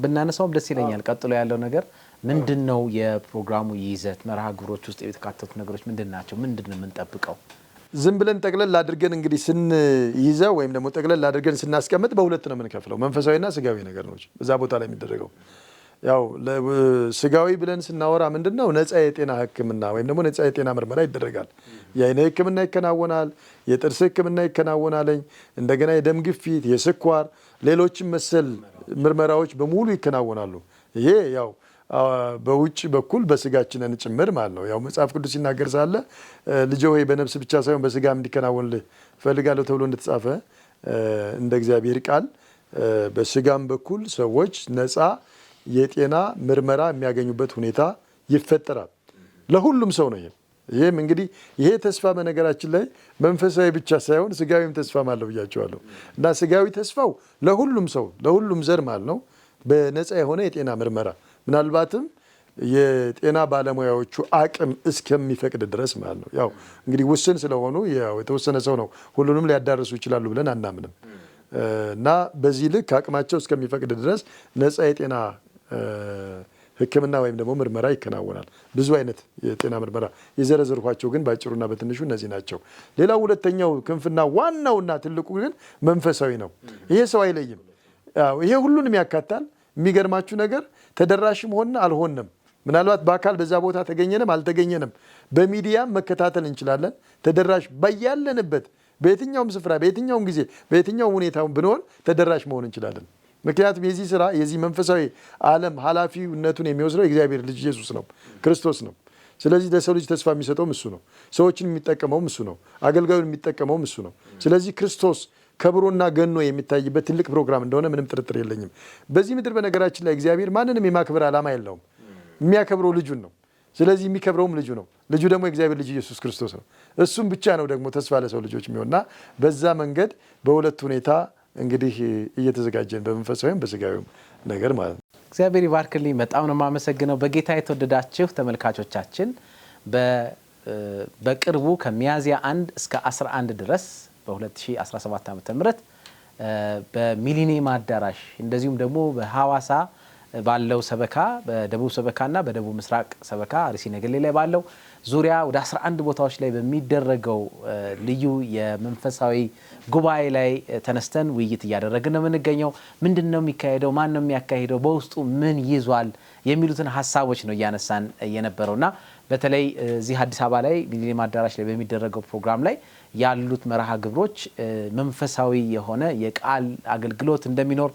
ብናነሳውም ደስ ይለኛል። ቀጥሎ ያለው ነገር ምንድነው? የፕሮግራሙ ይዘት መርሃ ግብሮች ውስጥ የተካተቱ ነገሮች ምንድናቸው? ምንድነው የምንጠብቀው? ዝም ብለን ጠቅለል አድርገን እንግዲህ ስንይዘው ወይም ደግሞ ጠቅለል አድርገን ስናስቀምጥ በሁለት ነው የምንከፍለው፣ መንፈሳዊና ስጋዊ ነገር ነው እዛ ቦታ ላይ የሚደረገው። ያው ስጋዊ ብለን ስናወራ ምንድነው ነፃ የጤና ሕክምና ወይም ደግሞ ነፃ የጤና ምርመራ ይደረጋል። የአይን ሕክምና ይከናወናል፣ የጥርስ ሕክምና ይከናወናል፣ እንደገና የደም ግፊት፣ የስኳር፣ ሌሎችም መሰል ምርመራዎች በሙሉ ይከናወናሉ። ይሄ ያው በውጭ በኩል በስጋችንን ጭምር ማለት ነው። ያው መጽሐፍ ቅዱስ ሲናገር ሳለ ልጄ ሆይ በነፍስ ብቻ ሳይሆን በስጋም እንዲከናወንልህ እፈልጋለሁ ተብሎ እንደተጻፈ እንደ እግዚአብሔር ቃል በስጋም በኩል ሰዎች ነፃ የጤና ምርመራ የሚያገኙበት ሁኔታ ይፈጠራል። ለሁሉም ሰው ነው። ይህም እንግዲህ ይሄ ተስፋ በነገራችን ላይ መንፈሳዊ ብቻ ሳይሆን ስጋዊም ተስፋ አለው ብያቸዋለሁ። እና ስጋዊ ተስፋው ለሁሉም ሰው ለሁሉም ዘር ማለት ነው በነፃ የሆነ የጤና ምርመራ ምናልባትም የጤና ባለሙያዎቹ አቅም እስከሚፈቅድ ድረስ ማለት ነው። ያው እንግዲህ ውስን ስለሆኑ ያው የተወሰነ ሰው ነው ሁሉንም ሊያዳርሱ ይችላሉ ብለን አናምንም። እና በዚህ ልክ አቅማቸው እስከሚፈቅድ ድረስ ነፃ የጤና ሕክምና ወይም ደግሞ ምርመራ ይከናወናል። ብዙ አይነት የጤና ምርመራ የዘረዘርኳቸው ግን ባጭሩና በትንሹ እነዚህ ናቸው። ሌላው ሁለተኛው ክንፍና ዋናውና ትልቁ ግን መንፈሳዊ ነው። ይሄ ሰው አይለይም። ይሄ ሁሉንም ያካታል። የሚገርማችሁ ነገር ተደራሽም ሆነ አልሆንም፣ ምናልባት በአካል በዛ ቦታ ተገኘንም አልተገኘንም በሚዲያም መከታተል እንችላለን። ተደራሽ ባያለንበት በየትኛውም ስፍራ በየትኛውም ጊዜ በየትኛውም ሁኔታ ብንሆን ተደራሽ መሆን እንችላለን። ምክንያቱም የዚህ ስራ የዚህ መንፈሳዊ ዓለም ኃላፊነቱን የሚወስደው የእግዚአብሔር ልጅ ኢየሱስ ነው፣ ክርስቶስ ነው። ስለዚህ ለሰው ልጅ ተስፋ የሚሰጠውም እሱ ነው። ሰዎችን የሚጠቀመውም እሱ ነው። አገልጋዩን የሚጠቀመውም እሱ ነው። ስለዚህ ክርስቶስ ከብሮና ገኖ የሚታይበት ትልቅ ፕሮግራም እንደሆነ ምንም ጥርጥር የለኝም። በዚህ ምድር በነገራችን ላይ እግዚአብሔር ማንንም የማክበር ዓላማ የለውም። የሚያከብረው ልጁን ነው። ስለዚህ የሚከብረውም ልጁ ነው። ልጁ ደግሞ የእግዚአብሔር ልጅ ኢየሱስ ክርስቶስ ነው። እሱም ብቻ ነው ደግሞ ተስፋ ለሰው ልጆች የሚሆንና በዛ መንገድ በሁለት ሁኔታ እንግዲህ እየተዘጋጀን በመንፈሳዊም በስጋዊም ነገር ማለት ነው። እግዚአብሔር ይባርክልኝ። በጣም ነው የማመሰግነው። በጌታ የተወደዳችሁ ተመልካቾቻችን በቅርቡ ከሚያዝያ 1 እስከ 11 ድረስ በ2017 ዓ.ም በሚሊኒየም አዳራሽ እንደዚሁም ደግሞ በሐዋሳ ባለው ሰበካ በደቡብ ሰበካና በደቡብ ምስራቅ ሰበካ አርሲ ነገሌ ላይ ባለው ዙሪያ ወደ 11 ቦታዎች ላይ በሚደረገው ልዩ የመንፈሳዊ ጉባኤ ላይ ተነስተን ውይይት እያደረግን ነው የምንገኘው። ምንድነው የሚካሄደው? ማን ነው የሚያካሂደው? በውስጡ ምን ይዟል? የሚሉትን ሀሳቦች ነው እያነሳን የነበረውና በተለይ እዚህ አዲስ አበባ ላይ ሚሊኒየም አዳራሽ ላይ በሚደረገው ፕሮግራም ላይ ያሉት መርሃ ግብሮች መንፈሳዊ የሆነ የቃል አገልግሎት እንደሚኖር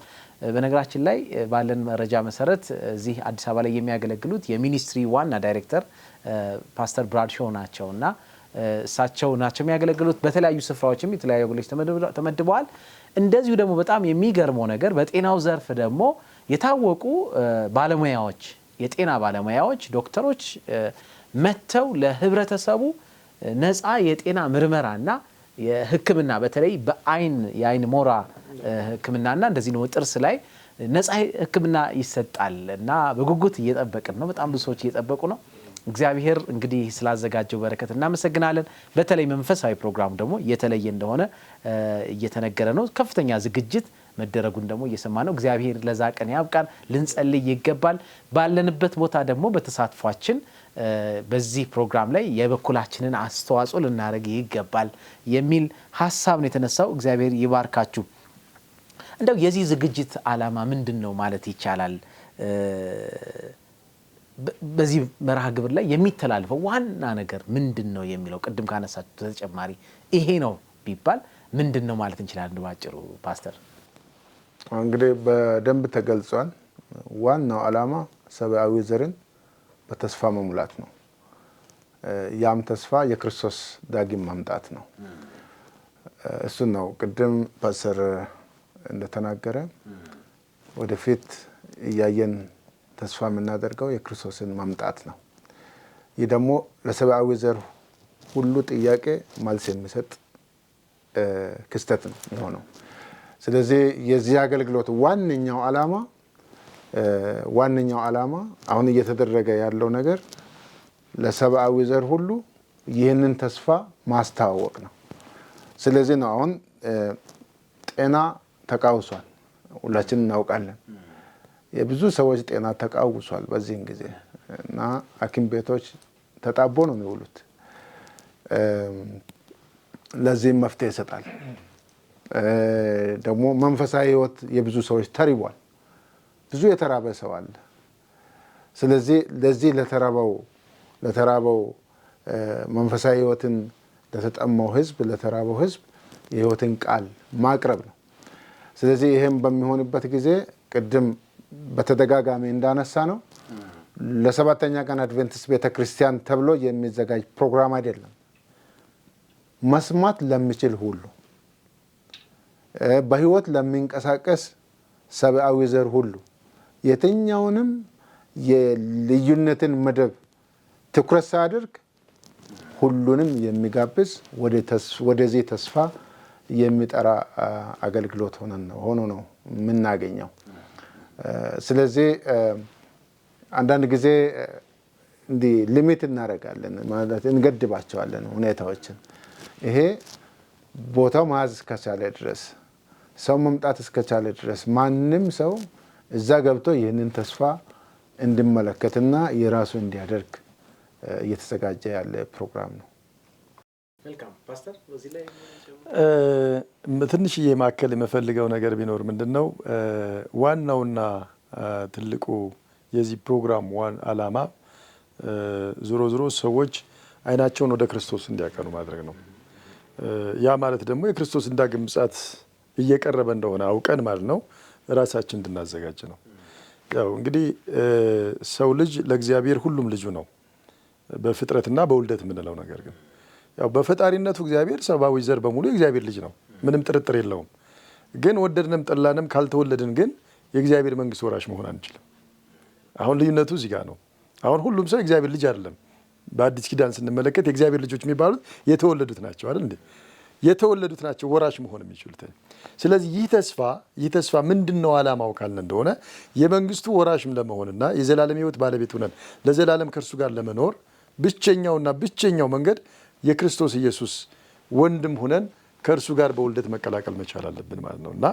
በነገራችን ላይ ባለን መረጃ መሰረት እዚህ አዲስ አበባ ላይ የሚያገለግሉት የሚኒስትሪ ዋና ዳይሬክተር ፓስተር ብራድ ሾው ናቸውና እሳቸው ናቸው የሚያገለግሉት። በተለያዩ ስፍራዎችም የተለያዩ አገልግሎቶች ተመድበዋል። እንደዚሁ ደግሞ በጣም የሚገርመው ነገር በጤናው ዘርፍ ደግሞ የታወቁ ባለሙያዎች የጤና ባለሙያዎች ዶክተሮች መተው ለህብረተሰቡ ነፃ የጤና ምርመራና የሕክምና በተለይ በአይን የአይን ሞራ ሕክምናና እንደዚህ ነው ጥርስ ላይ ነፃ ሕክምና ይሰጣል እና በጉጉት እየጠበቅን ነው። በጣም ብዙ ሰዎች እየጠበቁ ነው። እግዚአብሔር እንግዲህ ስላዘጋጀው በረከት እናመሰግናለን። በተለይ መንፈሳዊ ፕሮግራም ደግሞ የተለየ እንደሆነ እየተነገረ ነው። ከፍተኛ ዝግጅት መደረጉን ደግሞ እየሰማ ነው። እግዚአብሔር ለዛ ቀን ያብቃን። ልንጸልይ ይገባል። ባለንበት ቦታ ደግሞ በተሳትፏችን በዚህ ፕሮግራም ላይ የበኩላችንን አስተዋጽኦ ልናደርግ ይገባል የሚል ሀሳብ ነው የተነሳው። እግዚአብሔር ይባርካችሁ። እንደው የዚህ ዝግጅት ዓላማ ምንድን ነው ማለት ይቻላል? በዚህ መርሃ ግብር ላይ የሚተላለፈው ዋና ነገር ምንድን ነው የሚለው ቅድም ካነሳችሁ ተጨማሪ ይሄ ነው ቢባል ምንድን ነው ማለት እንችላለን? ባጭሩ ፓስተር እንግዲህ በደንብ ተገልጿል። ዋናው ዓላማ ሰብአዊ ዘርን በተስፋ መሙላት ነው። ያም ተስፋ የክርስቶስ ዳግም ማምጣት ነው። እሱን ነው ቅድም ፓስተር እንደተናገረ ወደፊት እያየን ተስፋ የምናደርገው የክርስቶስን ማምጣት ነው። ይህ ደግሞ ለሰብአዊ ዘር ሁሉ ጥያቄ መልስ የሚሰጥ ክስተት ነው የሚሆነው። ስለዚህ የዚህ አገልግሎት ዋነኛው ዓላማ ዋነኛው ዓላማ አሁን እየተደረገ ያለው ነገር ለሰብአዊ ዘር ሁሉ ይህንን ተስፋ ማስተዋወቅ ነው። ስለዚህ ነው አሁን ጤና ተቃውሷል፣ ሁላችን እናውቃለን። የብዙ ሰዎች ጤና ተቃውሷል በዚህን ጊዜ እና ሐኪም ቤቶች ተጣቦ ነው የሚውሉት። ለዚህም መፍትሄ ይሰጣል። ደግሞ መንፈሳዊ ህይወት የብዙ ሰዎች ተርቧል። ብዙ የተራበ ሰው አለ። ስለዚህ ለዚህ ለተራበው መንፈሳዊ ህይወትን ለተጠማው ህዝብ፣ ለተራበው ህዝብ የህይወትን ቃል ማቅረብ ነው። ስለዚህ ይሄም በሚሆንበት ጊዜ ቅድም በተደጋጋሚ እንዳነሳ ነው ለሰባተኛ ቀን አድቬንቲስት ቤተክርስቲያን ተብሎ የሚዘጋጅ ፕሮግራም አይደለም። መስማት ለሚችል ሁሉ፣ በህይወት ለሚንቀሳቀስ ሰብአዊ ዘር ሁሉ የትኛውንም የልዩነትን መደብ ትኩረት ሳያደርግ ሁሉንም የሚጋብዝ ወደዚህ ተስፋ የሚጠራ አገልግሎት ሆኖ ነው የምናገኘው። ስለዚህ አንዳንድ ጊዜ እንዲህ ሊሚት እናደርጋለን ማለት እንገድባቸዋለን ሁኔታዎችን። ይሄ ቦታው መያዝ እስከቻለ ድረስ፣ ሰው መምጣት እስከቻለ ድረስ ማንም ሰው እዛ ገብቶ ይህንን ተስፋ እንዲመለከትና የራሱ እንዲያደርግ እየተዘጋጀ ያለ ፕሮግራም ነው። ትንሽዬ ማከል የምፈልገው ነገር ቢኖር ምንድነው ዋናውና ትልቁ የዚህ ፕሮግራም ዓላማ ዞሮ ዞሮ ሰዎች አይናቸውን ወደ ክርስቶስ እንዲያቀኑ ማድረግ ነው። ያ ማለት ደግሞ የክርስቶስ ዳግም ምጽአት እየቀረበ እንደሆነ አውቀን ማለት ነው ራሳችን እንድናዘጋጅ ነው። ያው እንግዲህ ሰው ልጅ ለእግዚአብሔር ሁሉም ልጁ ነው በፍጥረትና በውልደት የምንለው ነገር ግን ያው በፈጣሪነቱ እግዚአብሔር ሰብአዊ ዘር በሙሉ የእግዚአብሔር ልጅ ነው፣ ምንም ጥርጥር የለውም። ግን ወደድንም ጠላንም ካልተወለድን ግን የእግዚአብሔር መንግስት ወራሽ መሆን አንችልም። አሁን ልዩነቱ እዚህ ጋር ነው። አሁን ሁሉም ሰው የእግዚአብሔር ልጅ አይደለም። በአዲስ ኪዳን ስንመለከት የእግዚአብሔር ልጆች የሚባሉት የተወለዱት ናቸው አይደል እንዴ? የተወለዱት ናቸው ወራሽ መሆን የሚችሉት። ስለዚህ ይህ ተስፋ ምንድነው ዓላማው ካልን እንደሆነ የመንግስቱ ወራሽም ለመሆንና የዘላለም ህይወት ባለቤት ሆነን ለዘላለም ከእርሱ ጋር ለመኖር ብቸኛው መንገድ የክርስቶስ ኢየሱስ ወንድም ሆነን ከእርሱ ጋር በውልደት መቀላቀል መቻል አለብን ማለት ነው። እና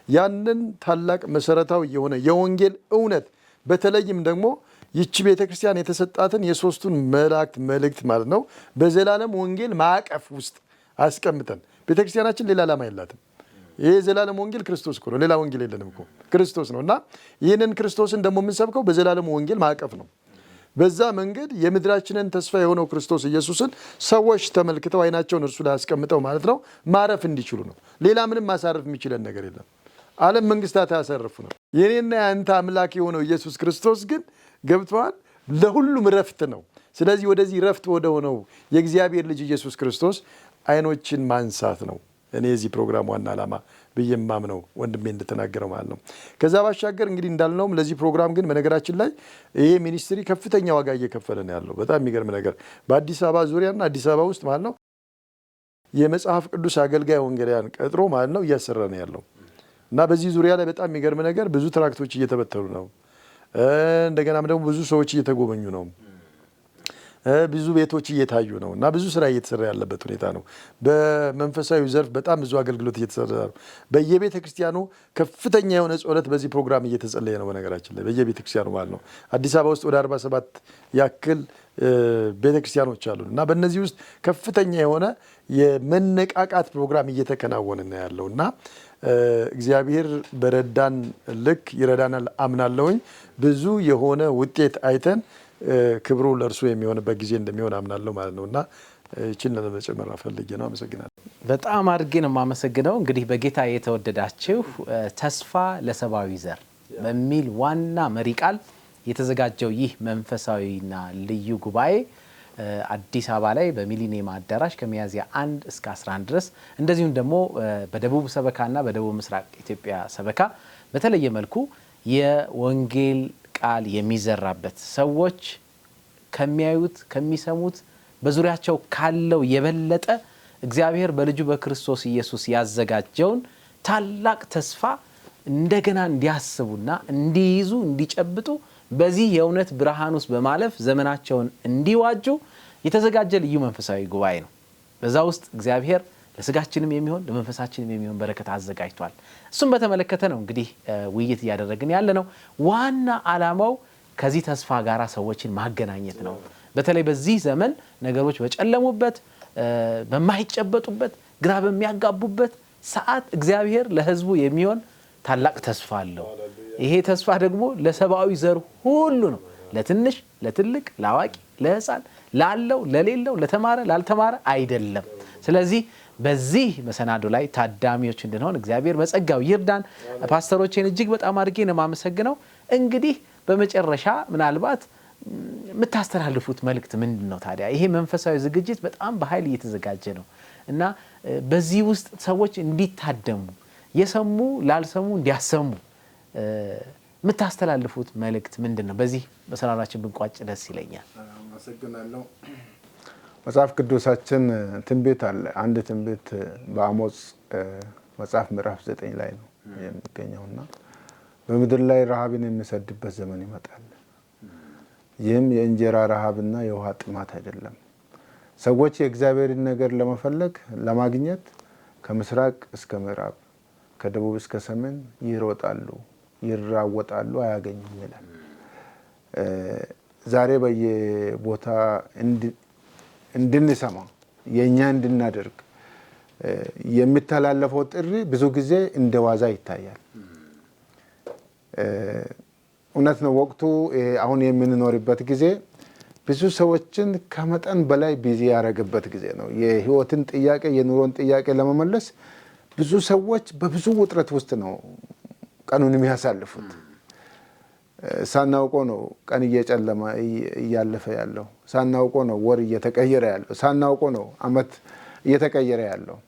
ያንን ታላቅ መሰረታዊ የሆነ የወንጌል እውነት በተለይም ደግሞ ይቺ ቤተክርስቲያን የተሰጣትን የሶስቱን መላእክት መልእክት ማለት ነው በዘላለም ወንጌል ማዕቀፍ ውስጥ አስቀምጠን፣ ቤተክርስቲያናችን ሌላ ዓላማ የላትም። ይሄ የዘላለም ወንጌል ክርስቶስ እኮ ነው፣ ሌላ ወንጌል የለንም እኮ ክርስቶስ ነው። እና ይህንን ክርስቶስን ደግሞ የምንሰብከው በዘላለም ወንጌል ማዕቀፍ ነው። በዛ መንገድ የምድራችንን ተስፋ የሆነው ክርስቶስ ኢየሱስን ሰዎች ተመልክተው አይናቸውን እርሱ ላይ አስቀምጠው ማለት ነው ማረፍ እንዲችሉ ነው። ሌላ ምንም ማሳረፍ የሚችለን ነገር የለም። ዓለም መንግስታት አያሳርፉ ነው። የኔና የአንተ አምላክ የሆነው ኢየሱስ ክርስቶስ ግን ገብተዋል፣ ለሁሉም ረፍት ነው። ስለዚህ ወደዚህ ረፍት ወደ ሆነው የእግዚአብሔር ልጅ ኢየሱስ ክርስቶስ አይኖችን ማንሳት ነው እኔ የዚህ ፕሮግራም ዋና ዓላማ ብዬ የማምነው ወንድሜ እንደተናገረው ማለት ነው። ከዛ ባሻገር እንግዲህ እንዳልነውም ለዚህ ፕሮግራም ግን በነገራችን ላይ ይሄ ሚኒስትሪ ከፍተኛ ዋጋ እየከፈለ ነው ያለው። በጣም የሚገርም ነገር በአዲስ አበባ ዙሪያና አዲስ አበባ ውስጥ ማለት ነው የመጽሐፍ ቅዱስ አገልጋይ ወንጌላውያን ቀጥሮ ማለት ነው እያሰራ ነው ያለው። እና በዚህ ዙሪያ ላይ በጣም የሚገርም ነገር ብዙ ትራክቶች እየተበተኑ ነው። እንደገናም ደግሞ ብዙ ሰዎች እየተጎበኙ ነው። ብዙ ቤቶች እየታዩ ነው እና ብዙ ስራ እየተሰራ ያለበት ሁኔታ ነው። በመንፈሳዊ ዘርፍ በጣም ብዙ አገልግሎት እየተሰራ ነው። በየቤተ ክርስቲያኑ ከፍተኛ የሆነ ጸሎት በዚህ ፕሮግራም እየተጸለየ ነው። በነገራችን ላይ በየቤተ ክርስቲያኑ ማለት ነው አዲስ አበባ ውስጥ ወደ 47 ያክል ቤተ ክርስቲያኖች አሉ እና በእነዚህ ውስጥ ከፍተኛ የሆነ የመነቃቃት ፕሮግራም እየተከናወነ ነው ያለው እና እግዚአብሔር በረዳን ልክ ይረዳናል አምናለሁኝ። ብዙ የሆነ ውጤት አይተን ክብሩ ለእርሱ የሚሆንበት ጊዜ እንደሚሆን አምናለሁ ማለት ነው እና ይህችን ለመጨመር ፈልጌ ነው። አመሰግናለሁ። በጣም አድርጌ ነው የማመሰግነው። እንግዲህ በጌታ የተወደዳችሁ ተስፋ ለሰብአዊ ዘር በሚል ዋና መሪ ቃል የተዘጋጀው ይህ መንፈሳዊና ልዩ ጉባኤ አዲስ አበባ ላይ በሚሊኒየም አዳራሽ ከሚያዝያ 1 እስከ 11 ድረስ እንደዚሁም ደግሞ በደቡብ ሰበካና በደቡብ ምስራቅ ኢትዮጵያ ሰበካ በተለየ መልኩ የወንጌል ቃል የሚዘራበት ሰዎች ከሚያዩት ከሚሰሙት በዙሪያቸው ካለው የበለጠ እግዚአብሔር በልጁ በክርስቶስ ኢየሱስ ያዘጋጀውን ታላቅ ተስፋ እንደገና እንዲያስቡና እንዲይዙ እንዲጨብጡ በዚህ የእውነት ብርሃን ውስጥ በማለፍ ዘመናቸውን እንዲዋጁ የተዘጋጀ ልዩ መንፈሳዊ ጉባኤ ነው። በዛ ውስጥ እግዚአብሔር ለስጋችንም የሚሆን ለመንፈሳችንም የሚሆን በረከት አዘጋጅቷል። እሱም በተመለከተ ነው እንግዲህ ውይይት እያደረግን ያለ ነው። ዋና ዓላማው ከዚህ ተስፋ ጋር ሰዎችን ማገናኘት ነው። በተለይ በዚህ ዘመን ነገሮች በጨለሙበት በማይጨበጡበት ግራ በሚያጋቡበት ሰዓት እግዚአብሔር ለሕዝቡ የሚሆን ታላቅ ተስፋ አለው። ይሄ ተስፋ ደግሞ ለሰብአዊ ዘር ሁሉ ነው። ለትንሽ፣ ለትልቅ፣ ለአዋቂ፣ ለሕፃን፣ ላለው፣ ለሌለው፣ ለተማረ፣ ላልተማረ አይደለም። ስለዚህ በዚህ መሰናዶ ላይ ታዳሚዎች እንድንሆን እግዚአብሔር በጸጋው ይርዳን። ፓስተሮቼን እጅግ በጣም አድርጌ ነው የማመሰግነው። እንግዲህ በመጨረሻ ምናልባት የምታስተላልፉት መልእክት ምንድን ነው ታዲያ? ይሄ መንፈሳዊ ዝግጅት በጣም በኃይል እየተዘጋጀ ነው እና በዚህ ውስጥ ሰዎች እንዲታደሙ የሰሙ ላልሰሙ እንዲያሰሙ የምታስተላልፉት መልእክት ምንድን ነው? በዚህ መሰናዷችን ብንቋጭ ደስ ይለኛል። አመሰግናለሁ። መጽሐፍ ቅዱሳችን ትንቢት አለ። አንድ ትንቢት በአሞጽ መጽሐፍ ምዕራፍ 9 ላይ ነው የሚገኘውና በምድር ላይ ረሃብን የሚሰድበት ዘመን ይመጣል። ይህም የእንጀራ ረሃብና የውሃ ጥማት አይደለም። ሰዎች የእግዚአብሔርን ነገር ለመፈለግ ለማግኘት ከምስራቅ እስከ ምዕራብ ከደቡብ እስከ ሰሜን ይሮጣሉ፣ ይራወጣሉ፣ አያገኙም ይላል። ዛሬ በየቦታ እንድንሰማ የኛ እንድናደርግ የሚተላለፈው ጥሪ ብዙ ጊዜ እንደ ዋዛ ይታያል። እውነት ነው። ወቅቱ አሁን የምንኖርበት ጊዜ ብዙ ሰዎችን ከመጠን በላይ ቢዚ ያደረገበት ጊዜ ነው። የህይወትን ጥያቄ የኑሮን ጥያቄ ለመመለስ ብዙ ሰዎች በብዙ ውጥረት ውስጥ ነው ቀኑን የሚያሳልፉት። ሳናውቀው ነው ቀን እየጨለመ እያለፈ ያለው። ሳናውቀው ነው ወር እየተቀየረ ያለው። ሳናውቀው ነው አመት እየተቀየረ ያለው።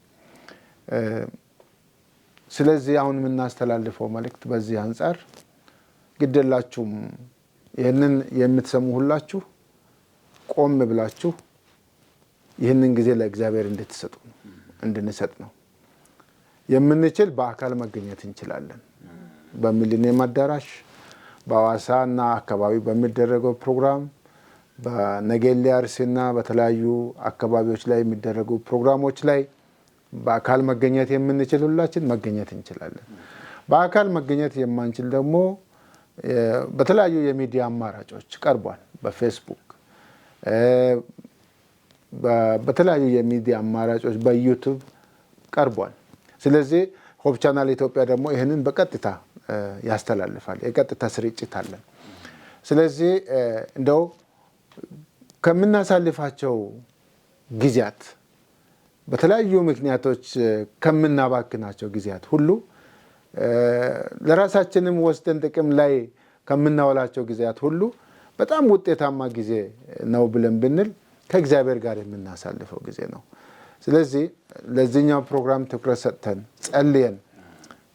ስለዚህ አሁን የምናስተላልፈው መልእክት በዚህ አንጻር ግደላችሁም ይህንን የምትሰሙ ሁላችሁ ቆም ብላችሁ ይህንን ጊዜ ለእግዚአብሔር እንድንሰጥ ነው። የምንችል በአካል መገኘት እንችላለን። በሚሊኒየም አዳራሽ በሐዋሳና አካባቢ በሚደረገው ፕሮግራም፣ በነገሌ አርሲና በተለያዩ አካባቢዎች ላይ የሚደረጉ ፕሮግራሞች ላይ በአካል መገኘት የምንችል ሁላችን መገኘት እንችላለን። በአካል መገኘት የማንችል ደግሞ በተለያዩ የሚዲያ አማራጮች ቀርቧል። በፌስቡክ በተለያዩ የሚዲያ አማራጮች በዩቲዩብ ቀርቧል። ስለዚህ ሆፕ ቻናል ኢትዮጵያ ደግሞ ይህንን በቀጥታ ያስተላልፋል። የቀጥታ ስርጭት አለን። ስለዚህ እንደው ከምናሳልፋቸው ጊዜያት በተለያዩ ምክንያቶች ከምናባክናቸው ጊዜያት ሁሉ ለራሳችንም ወስደን ጥቅም ላይ ከምናወላቸው ጊዜያት ሁሉ በጣም ውጤታማ ጊዜ ነው ብለን ብንል ከእግዚአብሔር ጋር የምናሳልፈው ጊዜ ነው። ስለዚህ ለዚህኛው ፕሮግራም ትኩረት ሰጥተን ጸልየን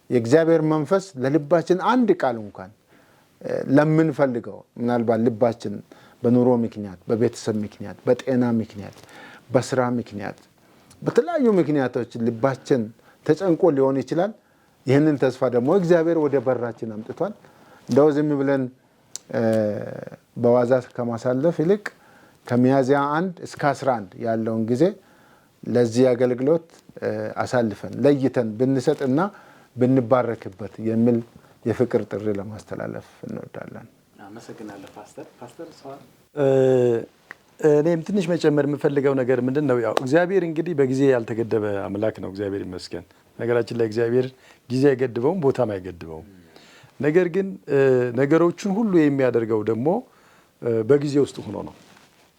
የእግዚአብሔር መንፈስ ለልባችን አንድ ቃል እንኳን ለምንፈልገው ምናልባት ልባችን በኑሮ ምክንያት፣ በቤተሰብ ምክንያት፣ በጤና ምክንያት፣ በስራ ምክንያት፣ በተለያዩ ምክንያቶች ልባችን ተጨንቆ ሊሆን ይችላል። ይህንን ተስፋ ደግሞ እግዚአብሔር ወደ በራችን አምጥቷል። እንደው ዝም ብለን በዋዛ ከማሳለፍ ይልቅ ከሚያዝያ 1 እስከ 11 ያለውን ጊዜ ለዚህ አገልግሎት አሳልፈን ለይተን ብንሰጥና ብንባረክበት የሚል የፍቅር ጥሪ ለማስተላለፍ እንወዳለን። አመሰግናለሁ ፓስተር ሰዋል። እኔም ትንሽ መጨመር የምፈልገው ነገር ምንድን ነው፣ ያው እግዚአብሔር እንግዲህ በጊዜ ያልተገደበ አምላክ ነው። እግዚአብሔር ይመስገን። ነገራችን ላይ እግዚአብሔር ጊዜ አይገድበውም፣ ቦታም አይገድበውም። ነገር ግን ነገሮችን ሁሉ የሚያደርገው ደግሞ በጊዜ ውስጥ ሆኖ ነው።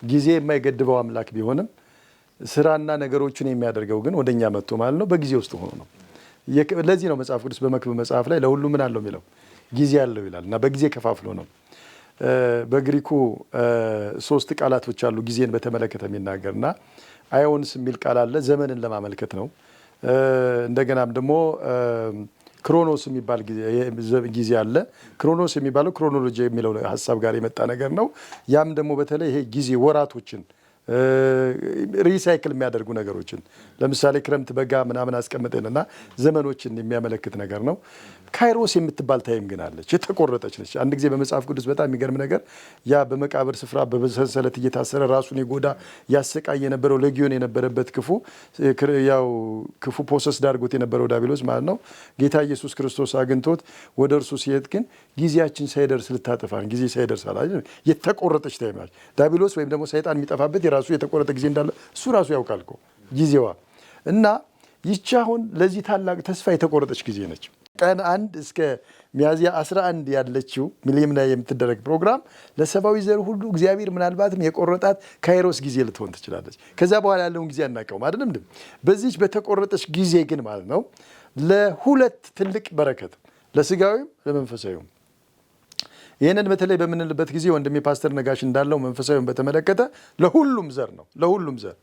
ጊዜ የማይገድበው አምላክ ቢሆንም ስራና ነገሮችን የሚያደርገው ግን ወደኛ መጥቶ ማለት ነው በጊዜ ውስጥ ሆኖ ነው። ለዚህ ነው መጽሐፍ ቅዱስ በመክብብ መጽሐፍ ላይ ለሁሉ ምን አለው የሚለው ጊዜ አለው ይላል እና በጊዜ ከፋፍሎ ነው። በግሪኩ 3 ቃላቶች አሉ ጊዜን በተመለከተ የሚናገርና አዮንስ የሚል ቃል አለ፣ ዘመንን ለማመልከት ነው። እንደገናም ደግሞ ክሮኖስ የሚባል ጊዜ አለ። ክሮኖስ የሚባለው ክሮኖሎጂ የሚለው ሀሳብ ጋር የመጣ ነገር ነው። ያም ደግሞ በተለይ ይሄ ጊዜ ወራቶችን ሪሳይክል የሚያደርጉ ነገሮችን ለምሳሌ ክረምት በጋ ምናምን አስቀምጠንና ዘመኖችን የሚያመለክት ነገር ነው። ካይሮስ የምትባል ታይም ግን አለች፣ የተቆረጠች ነች። አንድ ጊዜ በመጽሐፍ ቅዱስ በጣም የሚገርም ነገር ያ በመቃብር ስፍራ በሰንሰለት እየታሰረ ራሱን የጎዳ ያሰቃይ የነበረው ሌጊዮን የነበረበት ክፉ ፖሰስ ዳርጎት የነበረው ዲያብሎስ ማለት ነው። ጌታ ኢየሱስ ክርስቶስ አግኝቶት ወደ እርሱ ሲሄድ ግን ጊዜያችን ሳይደርስ ልታጠፋን ጊዜ ሳይደርስ አላ የተቆረጠች ታይም ናት። ዲያብሎስ ወይም ደግሞ ሰይጣን የሚጠፋበት የራሱ የተቆረጠ ጊዜ እንዳለ እሱ ራሱ ያውቃል እኮ ጊዜዋ እና ይቺ አሁን ለዚህ ታላቅ ተስፋ የተቆረጠች ጊዜ ነች። ቀን 1 እስከ ሚያዝያ 11 ያለችው ሚሊኒየም ላይ የምትደረግ ፕሮግራም ለሰብአዊ ዘር ሁሉ እግዚአብሔር ምናልባትም የቆረጣት ካይሮስ ጊዜ ልትሆን ትችላለች። ከዛ በኋላ ያለውን ጊዜ አናውቀውም አይደለም። በዚች በተቆረጠች ጊዜ ግን ማለት ነው ለሁለት ትልቅ በረከት ለስጋዊም ለመንፈሳዊም ይህንን በተለይ በምንልበት ጊዜ ወንድሜ ፓስተር ነጋሽ እንዳለው መንፈሳዊውን በተመለከተ ለሁሉም ዘር ነው። ለሁሉም ዘር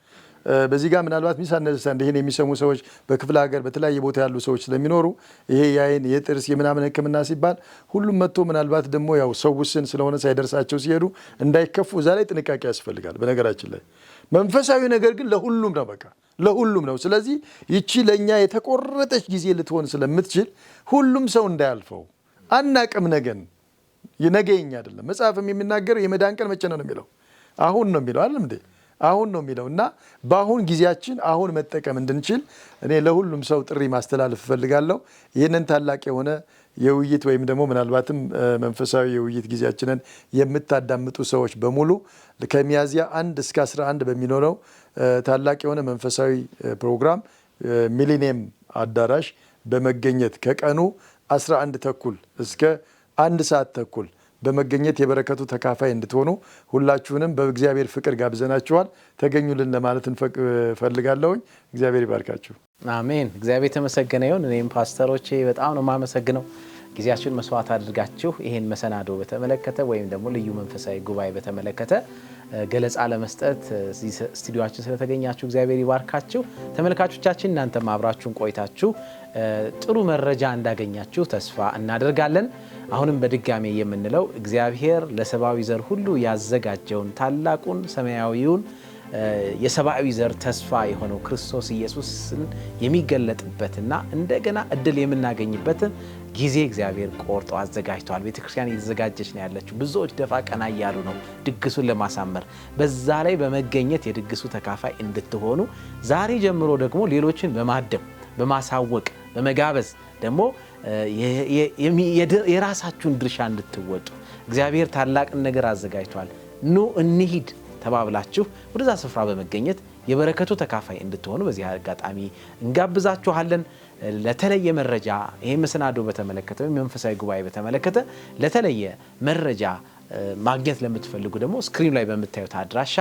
በዚህ ጋር ምናልባት ሚስ አንደርስታንድ ይሄን የሚሰሙ ሰዎች በክፍለ ሀገር በተለያየ ቦታ ያሉ ሰዎች ስለሚኖሩ ይሄ የአይን የጥርስ የምናምን ሕክምና ሲባል ሁሉም መጥቶ ምናልባት ደግሞ ያው ሰው ውስን ስለሆነ ሳይደርሳቸው ሲሄዱ እንዳይከፉ እዛ ላይ ጥንቃቄ ያስፈልጋል። በነገራችን ላይ መንፈሳዊ ነገር ግን ለሁሉም ነው፣ በቃ ለሁሉም ነው። ስለዚህ ይቺ ለእኛ የተቆረጠች ጊዜ ልትሆን ስለምትችል ሁሉም ሰው እንዳያልፈው አናቅም። ነገ የኛ አይደለም። መጽሐፍም የሚናገረው የመዳን ቀን መቼ ነው የሚለው? አሁን ነው የሚለው አይደል እንዴ? አሁን ነው የሚለው እና በአሁን ጊዜያችን አሁን መጠቀም እንድንችል እኔ ለሁሉም ሰው ጥሪ ማስተላለፍ እፈልጋለሁ። ይህንን ታላቅ የሆነ የውይይት ወይም ደግሞ ምናልባትም መንፈሳዊ የውይይት ጊዜያችንን የምታዳምጡ ሰዎች በሙሉ ከሚያዝያ 1 እስከ 11 በሚኖረው ታላቅ የሆነ መንፈሳዊ ፕሮግራም ሚሊኒየም አዳራሽ በመገኘት ከቀኑ 11 ተኩል እስከ 1 ሰዓት ተኩል በመገኘት የበረከቱ ተካፋይ እንድትሆኑ ሁላችሁንም በእግዚአብሔር ፍቅር ጋብዘናችኋል። ተገኙልን ለማለት እንፈልጋለሁኝ። እግዚአብሔር ይባርካችሁ። አሜን። እግዚአብሔር የተመሰገነ ይሁን። እኔም ፓስተሮቼ በጣም ነው የማመሰግነው ጊዜያችሁን መስዋዕት አድርጋችሁ ይሄን መሰናዶ በተመለከተ ወይም ደግሞ ልዩ መንፈሳዊ ጉባኤ በተመለከተ ገለጻ ለመስጠት ስቱዲዮአችን ስለተገኛችሁ እግዚአብሔር ይባርካችሁ። ተመልካቾቻችን እናንተም አብራችሁን ቆይታችሁ ጥሩ መረጃ እንዳገኛችሁ ተስፋ እናደርጋለን። አሁንም በድጋሜ የምንለው እግዚአብሔር ለሰብአዊ ዘር ሁሉ ያዘጋጀውን ታላቁን ሰማያዊውን የሰብአዊ ዘር ተስፋ የሆነው ክርስቶስ ኢየሱስን የሚገለጥበትና እንደገና እድል የምናገኝበትን ጊዜ እግዚአብሔር ቆርጦ አዘጋጅቷል። ቤተክርስቲያን እየተዘጋጀች ነው ያለችው። ብዙዎች ደፋ ቀና እያሉ ነው ድግሱን ለማሳመር። በዛ ላይ በመገኘት የድግሱ ተካፋይ እንድትሆኑ ዛሬ ጀምሮ ደግሞ ሌሎችን በማደም በማሳወቅ በመጋበዝ ደግሞ የራሳችሁን ድርሻ እንድትወጡ እግዚአብሔር ታላቅን ነገር አዘጋጅቷል። ኑ እንሂድ ተባብላችሁ ወደዛ ስፍራ በመገኘት የበረከቱ ተካፋይ እንድትሆኑ በዚህ አጋጣሚ እንጋብዛችኋለን። ለተለየ መረጃ ይሄ መሰናዶ በተመለከተ ወይም መንፈሳዊ ጉባኤ በተመለከተ ለተለየ መረጃ ማግኘት ለምትፈልጉ ደግሞ ስክሪን ላይ በምታዩት አድራሻ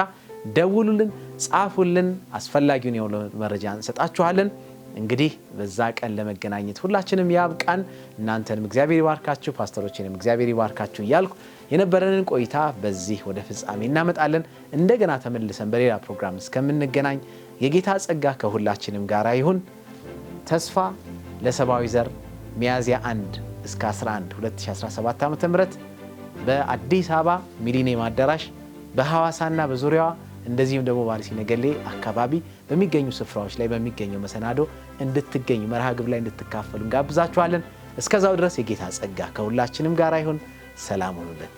ደውሉልን፣ ጻፉልን። አስፈላጊውን የሆነ መረጃ እንሰጣችኋለን። እንግዲህ በዛ ቀን ለመገናኘት ሁላችንም ያብቃን። እናንተንም እግዚአብሔር ይባርካችሁ፣ ፓስተሮችንም እግዚአብሔር ይባርካችሁ እያልኩ የነበረንን ቆይታ በዚህ ወደ ፍጻሜ እናመጣለን። እንደገና ተመልሰን በሌላ ፕሮግራም እስከምንገናኝ የጌታ ጸጋ ከሁላችንም ጋር ይሁን። ተስፋ ለሰብአዊ ዘር ሚያዝያ 1 እስከ 11 2017 ዓ.ም በአዲስ አበባ ሚሊኒየም አዳራሽ በሐዋሳና በዙሪያዋ እንደዚሁም ደግሞ በአርሲ ነገሌ አካባቢ በሚገኙ ስፍራዎች ላይ በሚገኘው መሰናዶ እንድትገኙ መርሃ ግብር ላይ እንድትካፈሉ እንጋብዛችኋለን። እስከዛው ድረስ የጌታ ጸጋ ከሁላችንም ጋር ይሁን። ሰላም ሁኑልን።